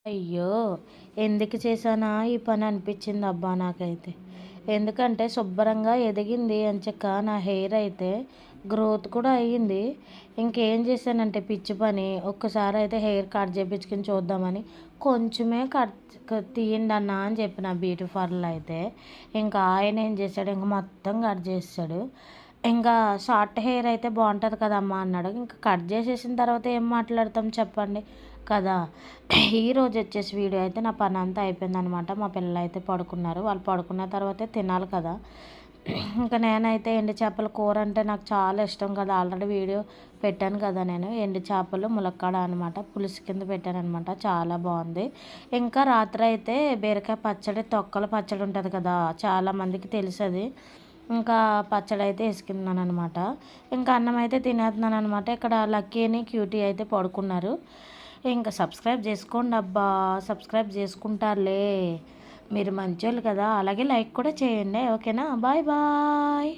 అయ్యో! ఎందుకు చేశానా ఈ పని అనిపించింది అబ్బా నాకైతే. ఎందుకంటే శుభ్రంగా ఎదిగింది ఎంచక్కా నా హెయిర్ అయితే గ్రోత్ కూడా అయ్యింది. ఇంకేం చేశానంటే పిచ్చి పని ఒక్కసారి అయితే హెయిర్ కట్ చేపించుకొని చూద్దామని కొంచెమే తీయండి అన్న అని చెప్పిన బ్యూటీ పార్లర్‌లో అయితే. ఇంకా ఆయన ఏం చేశాడు ఇంక మొత్తం కట్ చేసేసాడు. ఇంకా షార్ట్ హెయిర్ అయితే బావుంటది కదమ్మా అన్నాడు. ఇంక కట్ చేసేసిన తర్వాత ఏం మాట్లాడతాం చెప్పండి కదా! ఈరోజు వచ్చేసి వీడియో అయితే నా పనంతా అయిపోయిందనమాట. మా పిల్లలైతే పడుకున్నారు. వాళ్ళు పడుకున్న తర్వాతే తినాలి కదా! ఇంకా నేనైతే ఎండు చేపల కూర అంటే నాకు చాలా ఇష్టం కదా! ఆల్రెడీ వీడియో పెట్టాను కదా నేను. ఎండు చేపలు ములక్కాడ అనమాట. పులుసు కింద పెట్టాననమాట. చాలా బావుంది. ఇంకా రాత్రయితే బీరకాయ పచ్చడి, తొక్కల పచ్చడి ఉంటది కదా! చాలామందికి తెలుసది. ఇంకా పచ్చడైతే ఏసుకున్నాననమాట. ఇంకా అన్నం అయితే తినేత్తున్నాననమాట. ఇక్కడ లక్కీని, క్యూటీ అయితే పడుకున్నారు. ఇంకా సబ్స్క్రైబ్ చేసుకోండబ్బా! సబ్స్క్రైబ్ చేసుకుంటారులే. మీరు మంచోళ్ళు కదా! అలాగే లైక్ కూడా చేయండి. ఓకేనా? Bye bye.